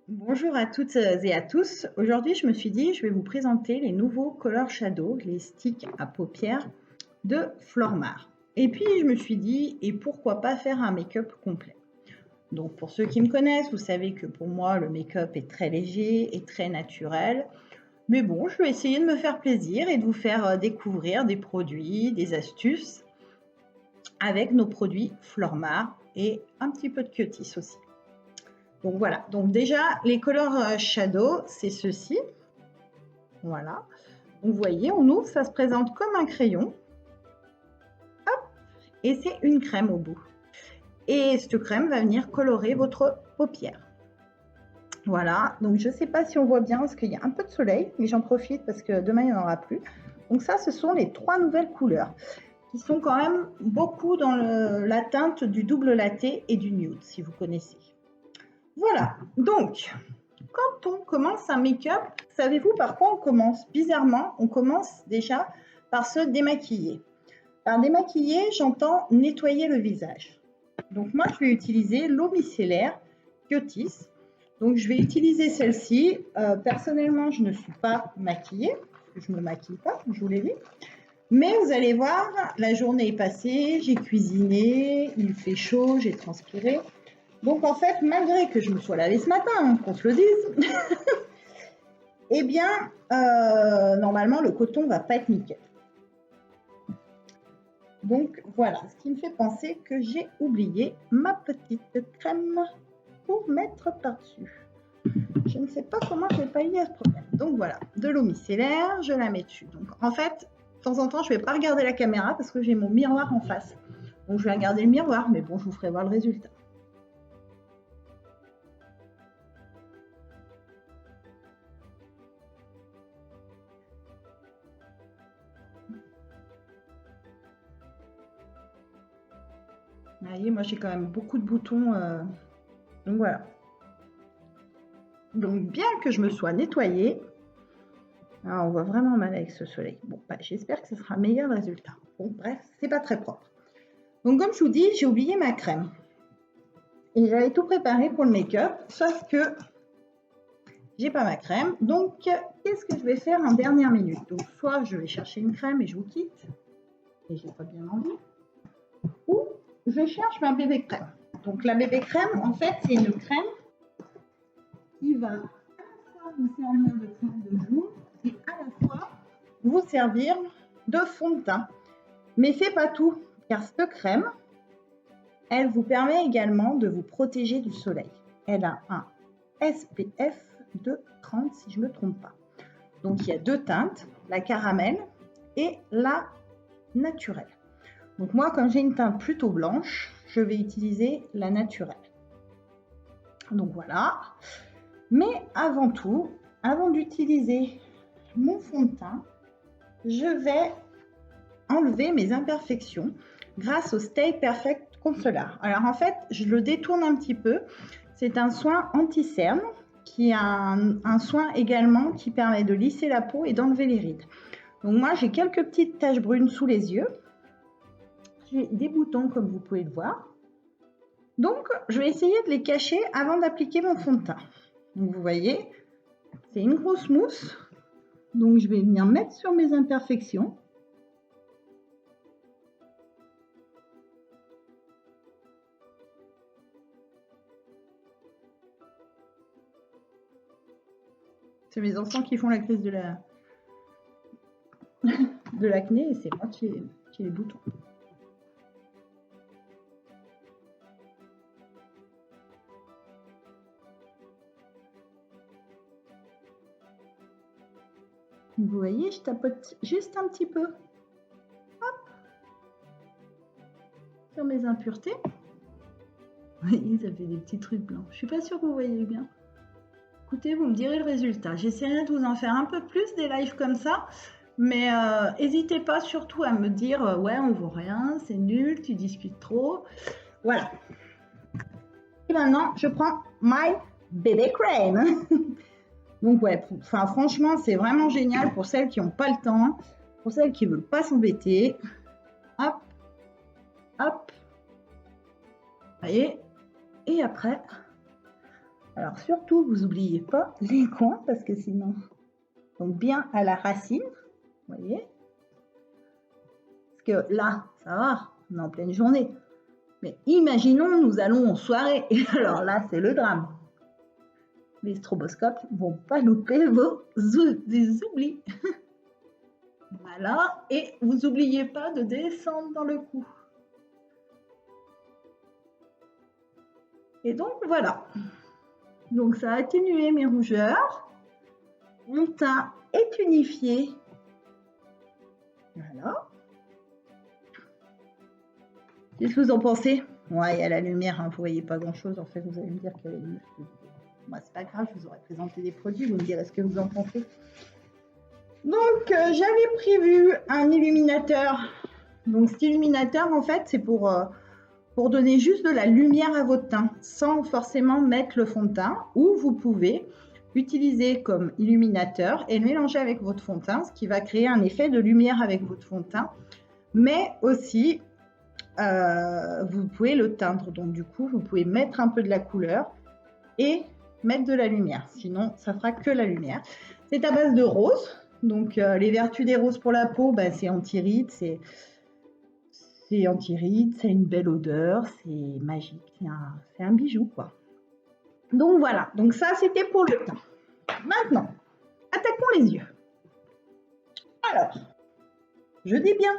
Bonjour à toutes et à tous. Aujourd'hui, je me suis dit, je vais vous présenter les nouveaux Color Shadow, les sticks à paupières de Flormar. Et puis, je me suis dit, et pourquoi pas faire un make-up complet? Donc, pour ceux qui me connaissent, vous savez que pour moi, le make-up est très léger et très naturel. Mais bon, je vais essayer de me faire plaisir et de vous faire découvrir des produits, des astuces avec nos produits Flormar et un petit peu de cutis aussi. Donc voilà, donc déjà les Color Shadow, c'est ceci. Voilà, donc vous voyez, on ouvre, ça se présente comme un crayon. Hop, et c'est une crème au bout. Et cette crème va venir colorer votre paupière. Voilà, donc je ne sais pas si on voit bien parce qu'il y a un peu de soleil, mais j'en profite parce que demain il n'y en aura plus. Donc ça, ce sont les 3 nouvelles couleurs qui sont quand même beaucoup dans la teinte du double latte et du nude, si vous connaissez. Voilà, donc quand on commence un make-up, savez-vous par quoi on commence? Bizarrement, on commence déjà par se démaquiller. Par démaquiller, j'entends nettoyer le visage. Donc moi, je vais utiliser l'eau micellaire Kiotis. Donc je vais utiliser celle-ci. Personnellement, je ne suis pas maquillée. Je ne me maquille pas, je vous l'ai dit. Mais vous allez voir, la journée est passée, j'ai cuisiné, il fait chaud, j'ai transpiré. Donc en fait, malgré que je me sois lavée ce matin, qu'on se le dise, eh bien, normalement, le coton ne va pas être nickel. Donc voilà, ce qui me fait penser que j'ai oublié ma petite crème pour mettre par-dessus. Je ne sais pas comment je n'ai pas eu à ce problème. Donc voilà, de l'eau micellaire, je la mets dessus. Donc en fait, de temps en temps, je ne vais pas regarder la caméra parce que j'ai mon miroir en face. Donc je vais regarder le miroir, mais bon, je vous ferai voir le résultat. Vous voyez, moi j'ai quand même beaucoup de boutons. Donc voilà. Donc bien que je me sois nettoyée, alors on voit vraiment mal avec ce soleil. Bon, bah, j'espère que ce sera meilleur le résultat. Bon, bref, c'est pas très propre. Donc comme je vous dis, j'ai oublié ma crème. Et j'avais tout préparé pour le make-up, sauf que j'ai pas ma crème. Donc qu'est-ce que je vais faire en dernière minute? Donc soit je vais chercher une crème et je vous quitte, et j'ai pas bien envie, ou je cherche ma bébé crème. Donc la bébé crème, en fait, c'est une crème qui va à la fois vous servir de crème de jour et à la fois vous servir de fond de teint. Mais c'est pas tout, car cette crème, elle vous permet également de vous protéger du soleil. Elle a un SPF de 30 si je ne me trompe pas. Donc il y a 2 teintes, la caramel et la naturelle. Donc moi, comme j'ai une teinte plutôt blanche, je vais utiliser la naturelle. Donc voilà. Mais avant tout, avant d'utiliser mon fond de teint, je vais enlever mes imperfections grâce au Stay Perfect Concealer. Alors en fait, je le détourne un petit peu. C'est un soin anti-cerne qui a un soin également qui permet de lisser la peau et d'enlever les rides. Donc moi, j'ai quelques petites taches brunes sous les yeux. J'ai des boutons comme vous pouvez le voir. Donc, je vais essayer de les cacher avant d'appliquer mon fond de teint. Donc vous voyez, c'est une grosse mousse. Donc je vais venir mettre sur mes imperfections. C'est mes enfants qui font la crise de l'acné et c'est moi qui ai les boutons. Vous voyez, je tapote juste un petit peu. Hop. Sur mes impuretés. Vous voyez, ça fait des petits trucs blancs. Je suis pas sûre que vous voyez bien. Écoutez, vous me direz le résultat. J'essaierai de vous en faire un peu plus des lives comme ça. Mais n'hésitez pas surtout à me dire ouais, on voit rien, c'est nul, tu discutes trop. Voilà. Et maintenant, je prends my baby cream. Donc ouais, franchement, c'est vraiment génial pour celles qui n'ont pas le temps, pour celles qui ne veulent pas s'embêter. Hop, hop. Vous voyez. Et après, Alors surtout, vous n'oubliez pas les coins parce que sinon, donc bien à la racine, vous voyez. Parce que là, ça va, on est en pleine journée. Mais imaginons, nous allons en soirée. Et alors là, c'est le drame. Les stroboscopes ne vont pas louper vos oublis. Voilà. Et vous n'oubliez pas de descendre dans le cou. Et donc, voilà. Donc, ça a atténué mes rougeurs. Mon teint est unifié. Voilà. Qu'est-ce que vous en pensez? Ouais, il y a la lumière, hein, vous ne voyez pas grand-chose. En fait, vous allez me dire qu'il y a la lumière. Moi, c'est pas grave, je vous aurais présenté des produits, vous me direz ce que vous en pensez. Donc, j'avais prévu un illuminateur. Donc, cet illuminateur, en fait, c'est pour donner juste de la lumière à votre teint, sans forcément mettre le fond de teint, ou vous pouvez l'utiliser comme illuminateur et le mélanger avec votre fond de teint, ce qui va créer un effet de lumière avec votre fond de teint, mais aussi, vous pouvez le teindre. Donc, du coup, vous pouvez mettre un peu de la couleur et mettre de la lumière. Sinon, ça fera que la lumière. C'est à base de rose. Donc, les vertus des roses pour la peau, bah, c'est anti-rides, c'est anti-rides, c'est une belle odeur, c'est magique, c'est un bijou, quoi. Donc, voilà. Donc, ça, c'était pour le teint. Maintenant, attaquons les yeux. Alors, je dis bien,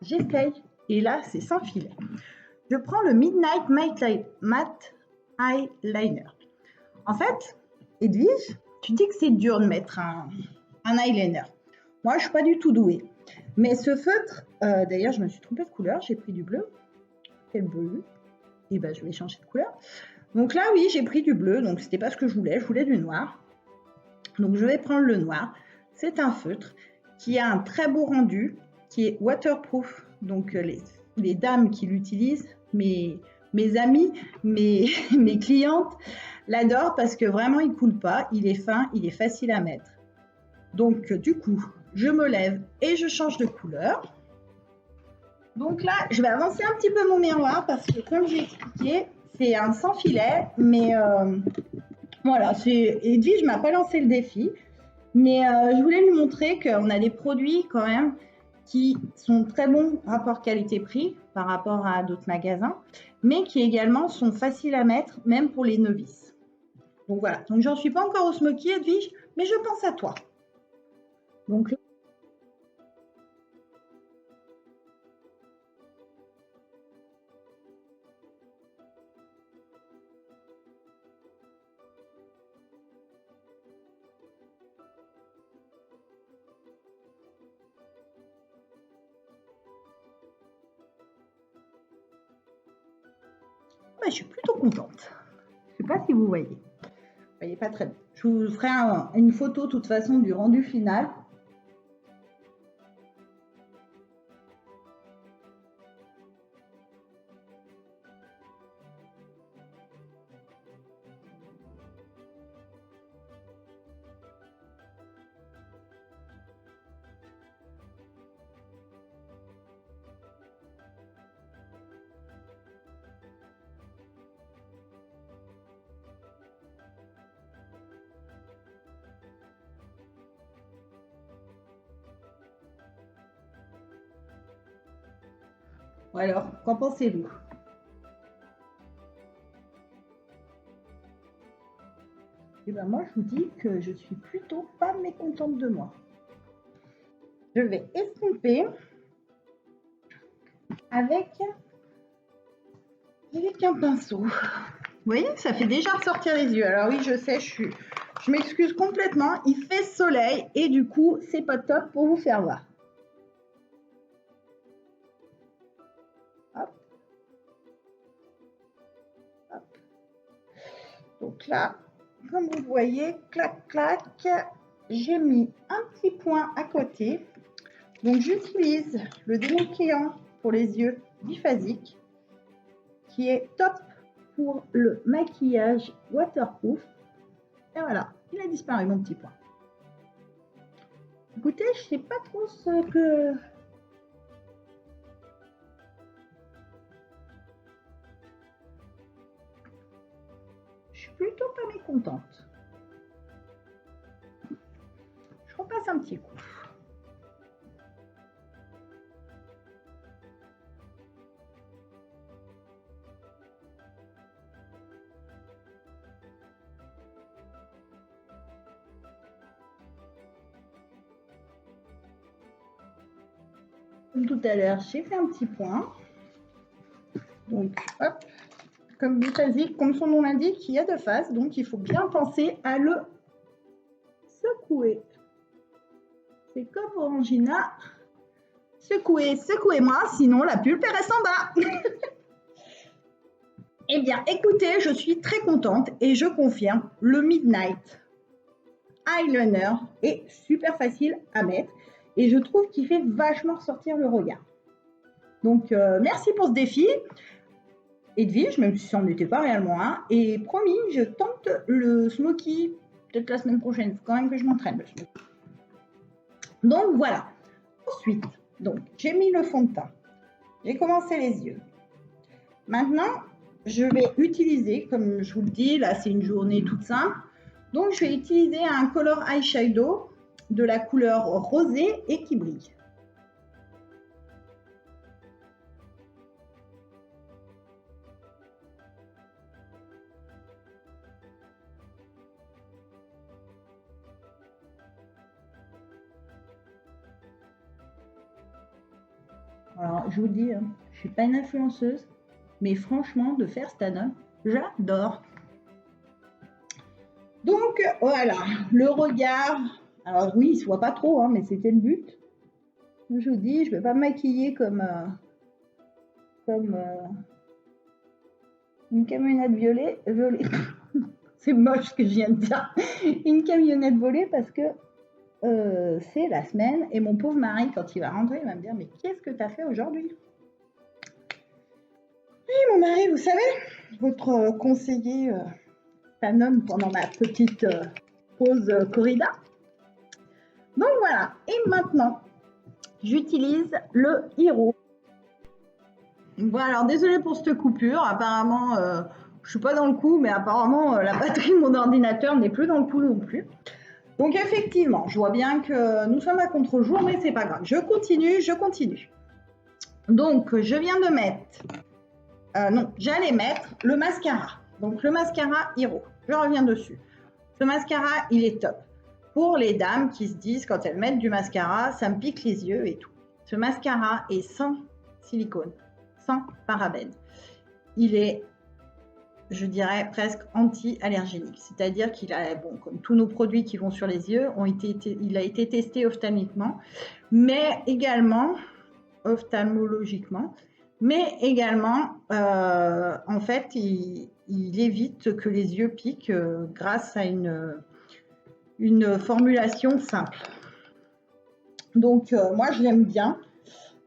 j'essaye. Et là, c'est sans filet. Je prends le Midnight Matte Eyeliner. En fait, Edwige, tu dis que c'est dur de mettre un eyeliner. Moi, je ne suis pas du tout douée. Mais ce feutre, d'ailleurs, je me suis trompée de couleur. J'ai pris du bleu. Quel bleu? Et ben, je vais changer de couleur. Donc là, oui, j'ai pris du bleu. Donc, ce n'était pas ce que je voulais. Je voulais du noir. Donc, je vais prendre le noir. C'est un feutre qui a un très beau rendu, qui est waterproof. Donc, les dames qui l'utilisent, mes amis, mes clientes l'adorent parce que vraiment, il ne coule pas. Il est fin, il est facile à mettre. Donc, du coup, je me lève et je change de couleur. Donc là, je vais avancer un petit peu mon miroir parce que, comme j'ai expliqué, c'est un sans filet. Mais voilà, Edwige ne m'a pas lancé le défi. Mais je voulais lui montrer qu'on a des produits quand même qui sont très bons rapport qualité-prix par rapport à d'autres magasins, mais qui également sont faciles à mettre, même pour les novices. Donc voilà, donc j'en suis pas encore au smoky, Edwige, mais je pense à toi. Donc je suis plutôt contente. Je ne sais pas si vous voyez. Vous voyez pas très bien. Je vous ferai une photo de toute façon du rendu final. Alors, qu'en pensez-vous? Eh bien, moi, je vous dis que je suis plutôt pas mécontente de moi. Je vais estomper avec un pinceau. Vous voyez, ça fait déjà ressortir les yeux. Alors oui, je sais, je m'excuse complètement. Il fait soleil et du coup, c'est pas top pour vous faire voir. Hop. Hop. Donc là, comme vous voyez, clac, clac, j'ai mis un petit point à côté. Donc, j'utilise le démaquillant pour les yeux biphasique, qui est top pour le maquillage waterproof. Et voilà, il a disparu mon petit point. Écoutez, je sais pas trop ce que... Je suis plutôt pas mécontente. Je repasse un petit coup. Comme tout à l'heure, j'ai fait un petit point. Donc, hop, comme but basique, comme son nom l'indique, il y a deux faces, donc il faut bien penser à le secouer. C'est comme Orangina. Secouez, secouez-moi, sinon la pulpe reste en bas. Eh bien, écoutez, je suis très contente et je confirme, le Midnight Eyeliner est super facile à mettre et je trouve qu'il fait vachement ressortir le regard. Donc, merci pour ce défi. Edwige, même si ça n'en était pas réellement un. Et promis, je tente le Smoky peut-être la semaine prochaine. Il faut quand même que je m'entraîne. Donc, voilà. Ensuite, donc, j'ai mis le fond de teint. J'ai commencé les yeux. Maintenant, je vais utiliser, comme je vous le dis, là, c'est une journée toute simple. Donc, je vais utiliser un color eyeshadow de la couleur rosée et qui brille. Alors, je vous dis, hein, je ne suis pas une influenceuse, mais franchement, de faire stand-up, j'adore. Donc, voilà, le regard. Alors oui, il ne se voit pas trop, hein, mais c'était le but. Je vous dis, je ne vais pas me maquiller comme une camionnette volée. C'est moche ce que je viens de dire. Une camionnette volée parce que c'est la semaine et mon pauvre mari, quand il va rentrer, il va me dire « Mais qu'est-ce que tu as fait aujourd'hui ?» Oui, mon mari, vous savez, votre conseiller Tanon pendant ma petite pause corrida. Donc voilà, et maintenant, j'utilise le Hero. Voilà, alors désolé pour cette coupure, apparemment, je suis pas dans le coup, mais apparemment, la batterie de mon ordinateur n'est plus dans le coup non plus. Donc effectivement, je vois bien que nous sommes à contre-jour, mais c'est pas grave. Je continue. Donc, je viens de mettre, j'allais mettre le mascara. Donc, le mascara Hero. Je reviens dessus. Ce mascara, il est top. Pour les dames qui se disent, quand elles mettent du mascara, ça me pique les yeux et tout. Ce mascara est sans silicone, sans parabènes. Il est, je dirais, presque anti-allergénique. C'est-à-dire qu'il a, bon, comme tous nos produits qui vont sur les yeux, il a été testé ophtalmiquement, mais également ophtalmologiquement, mais également, en fait, il évite que les yeux piquent grâce à une formulation simple. Donc, moi, je l'aime bien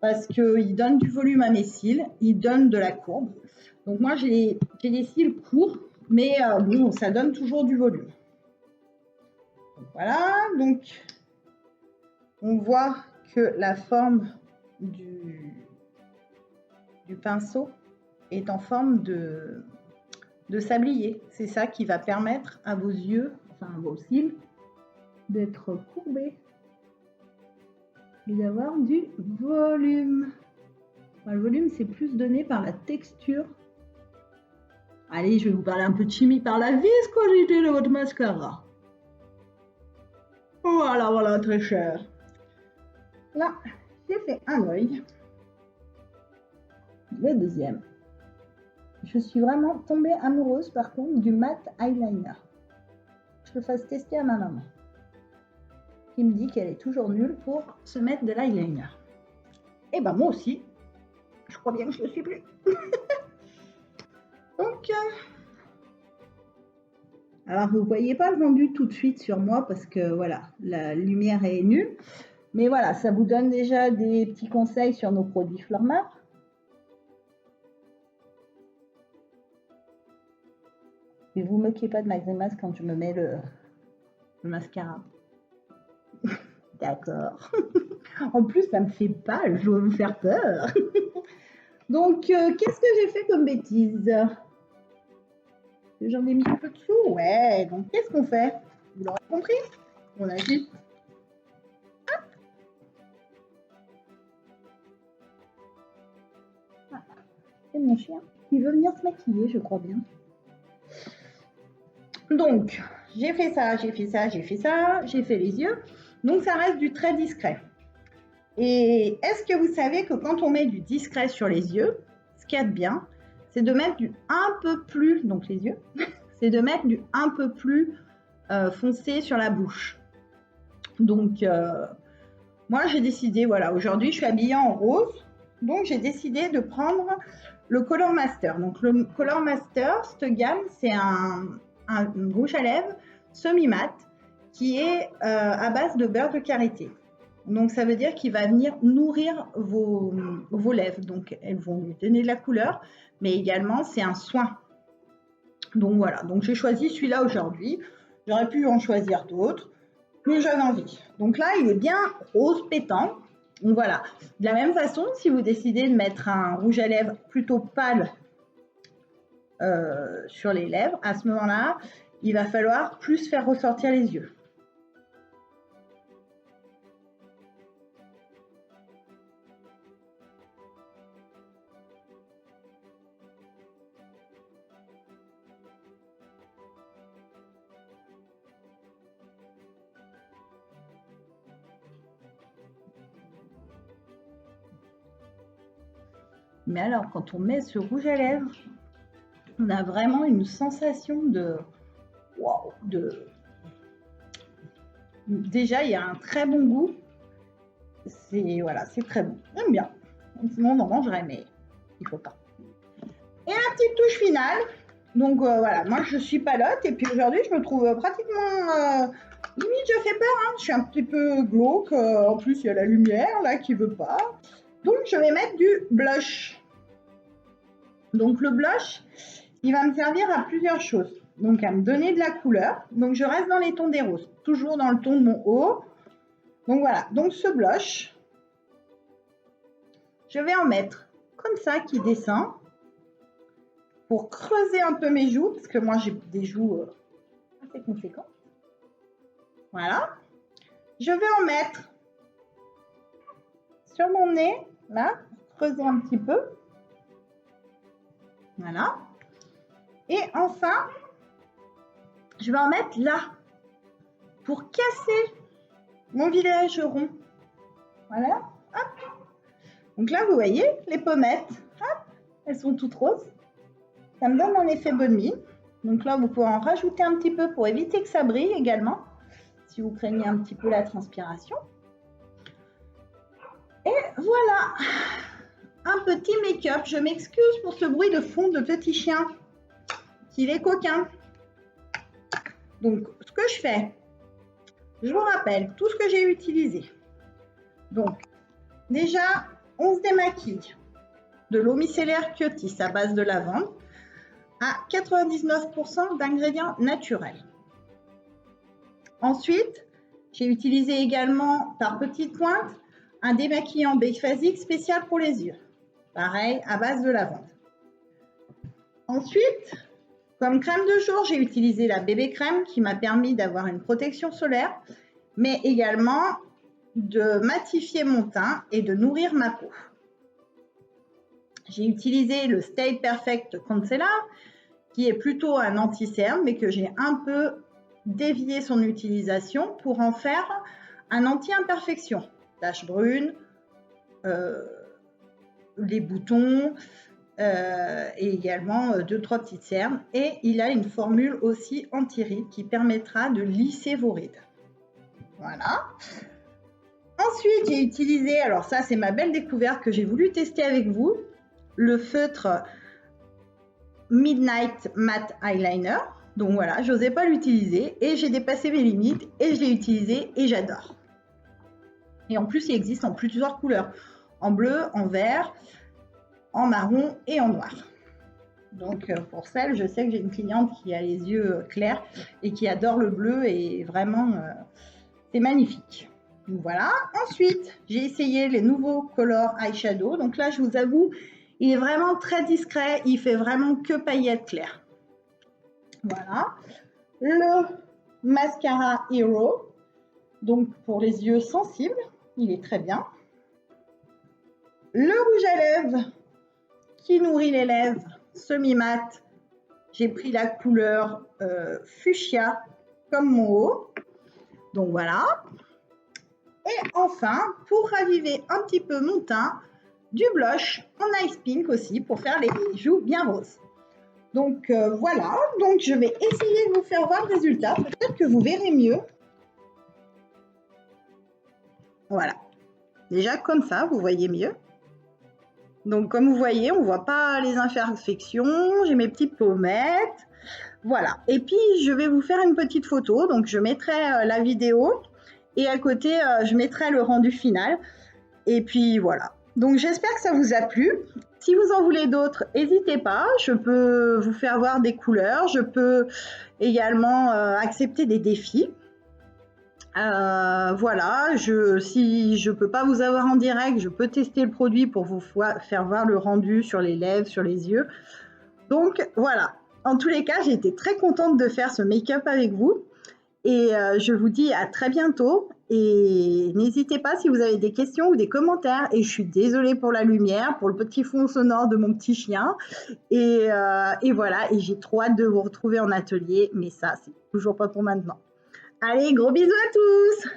parce qu'il donne du volume à mes cils, il donne de la courbe. Donc, moi, j'ai des cils courts, mais bon, ça donne toujours du volume. Donc, voilà, donc, on voit que la forme du pinceau est en forme de sablier. C'est ça qui va permettre à vos yeux, enfin à vos cils, d'être courbés et d'avoir du volume. Enfin, le volume, c'est plus donné par la texture. Allez, je vais vous parler un peu de chimie par la viscosité de votre mascara. Voilà, très cher. Là, j'ai fait un œil. Le deuxième. Je suis vraiment tombée amoureuse par contre du matte eyeliner. Je le fasse tester à ma maman, qui me dit qu'elle est toujours nulle pour se mettre de l'eyeliner. Et ben moi aussi, je crois bien que je ne le suis plus. Donc, alors vous ne voyez pas le rendu tout de suite sur moi parce que voilà, la lumière est nulle. Mais voilà, ça vous donne déjà des petits conseils sur nos produits Flormar. Mais vous ne moquez pas de ma grimace quand je me mets le mascara. D'accord. En plus, ça me fait pâle, je dois vous faire peur. Donc, qu'est-ce que j'ai fait comme bêtise? J'en ai mis un peu dessous. Ouais, donc qu'est-ce qu'on fait? Vous l'aurez compris? On agite. C'est mon chien qui veut venir se maquiller, je crois bien. Donc, j'ai fait ça, j'ai fait ça, j'ai fait ça, j'ai fait les yeux. Donc, ça reste du très discret. Et est-ce que vous savez que quand on met du discret sur les yeux, ce qu'il y a de bien, c'est de mettre du un peu plus, donc les yeux, c'est de mettre du un peu plus foncé sur la bouche. Donc, moi, j'ai décidé, voilà, aujourd'hui, je suis habillée en rose. Donc, j'ai décidé de prendre le Color Master. Donc, le Color Master, cette gamme, c'est un rouge à lèvres semi-mat qui est à base de beurre de karité. Donc, ça veut dire qu'il va venir nourrir vos lèvres. Donc, elles vont lui donner de la couleur, mais également, c'est un soin. Donc, voilà. Donc, j'ai choisi celui-là aujourd'hui. J'aurais pu en choisir d'autres, mais j'avais envie. Donc là, il est bien rose pétant. Donc voilà. De la même façon, si vous décidez de mettre un rouge à lèvres plutôt pâle sur les lèvres, à ce moment-là, il va falloir plus faire ressortir les yeux. Mais alors, quand on met ce rouge à lèvres, on a vraiment une sensation de... Waouh, Déjà, il y a un très bon goût. Voilà, c'est très bon. J'aime bien. Sinon, on en mangerait, mais il ne faut pas. Et la petite touche finale. Donc voilà, moi je suis palote et puis aujourd'hui je me trouve pratiquement... limite, je fais peur, hein. Je suis un petit peu glauque. En plus, il y a la lumière là qui ne veut pas. Donc, je vais mettre du blush. Donc, le blush, il va me servir à plusieurs choses. Donc, à me donner de la couleur. Donc, je reste dans les tons des roses. Toujours dans le ton de mon haut. Donc, voilà. Donc, ce blush, je vais en mettre comme ça qui descend pour creuser un peu mes joues. Parce que moi, j'ai des joues assez conséquentes. Voilà. Je vais en mettre sur mon nez, là, creuser un petit peu. Voilà. Et enfin, je vais en mettre là pour casser mon visage rond. Voilà. Hop. Donc là, vous voyez, les pommettes, hop, elles sont toutes roses. Ça me donne un effet bonne mine. Donc là, vous pouvez en rajouter un petit peu pour éviter que ça brille également, si vous craignez un petit peu la transpiration. Et voilà, un petit make-up. Je m'excuse pour ce bruit de fond de petit chien, qu'il est coquin. Donc, ce que je fais, je vous rappelle tout ce que j'ai utilisé. Donc, déjà, on se démaquille de l'eau micellaire Kietis à base de lavande à 99% d'ingrédients naturels. Ensuite, j'ai utilisé également par petites pointes un démaquillant biphasique spécial pour les yeux. Pareil, à base de lavande. Ensuite, comme crème de jour, j'ai utilisé la bébé crème qui m'a permis d'avoir une protection solaire, mais également de matifier mon teint et de nourrir ma peau. J'ai utilisé le Stay Perfect Concealer, qui est plutôt un anti-cerne, mais que j'ai un peu dévié son utilisation pour en faire un anti-imperfection. Taches brunes, les boutons, et également 2-3 petites cernes. Et il a une formule aussi anti-rides qui permettra de lisser vos rides. Voilà. Ensuite, j'ai utilisé, alors ça c'est ma belle découverte que j'ai voulu tester avec vous, le feutre Midnight Matte Eyeliner. Donc voilà, je n'osais pas l'utiliser et j'ai dépassé mes limites et je l'ai utilisé et j'adore. Et en plus, il existe en plusieurs couleurs, en bleu, en vert, en marron et en noir. Donc pour celle, je sais que j'ai une cliente qui a les yeux clairs et qui adore le bleu et vraiment c'est magnifique. Donc voilà. Ensuite, j'ai essayé les nouveaux Color Eyeshadow. Donc là, je vous avoue, il est vraiment très discret. Il fait vraiment que paillettes claires. Voilà. Le mascara Hero, donc pour les yeux sensibles, il est très bien. Le rouge à lèvres qui nourrit les lèvres semi-mat. J'ai pris la couleur fuchsia comme mon haut. Donc voilà. Et enfin, pour raviver un petit peu mon teint, du blush en ice pink aussi pour faire les joues bien roses. Donc voilà, donc je vais essayer de vous faire voir le résultat. Peut-être que vous verrez mieux. Voilà. Déjà comme ça, vous voyez mieux. Donc comme vous voyez, on ne voit pas les imperfections. J'ai mes petites pommettes. Voilà. Et puis je vais vous faire une petite photo. Donc je mettrai la vidéo et à côté, je mettrai le rendu final. Et puis voilà. Donc j'espère que ça vous a plu. Si vous en voulez d'autres, n'hésitez pas. Je peux vous faire voir des couleurs. Je peux également accepter des défis. Voilà, si je ne peux pas vous avoir en direct, je peux tester le produit pour vous faire voir le rendu sur les lèvres, sur les yeux. Donc voilà, en tous les cas, j'ai été très contente de faire ce make-up avec vous. Et je vous dis à très bientôt. Et n'hésitez pas si vous avez des questions ou des commentaires. Et je suis désolée pour la lumière, pour le petit fond sonore de mon petit chien. Et voilà, et j'ai trop hâte de vous retrouver en atelier. Mais ça, c'est toujours pas pour maintenant. Allez, gros bisous à tous!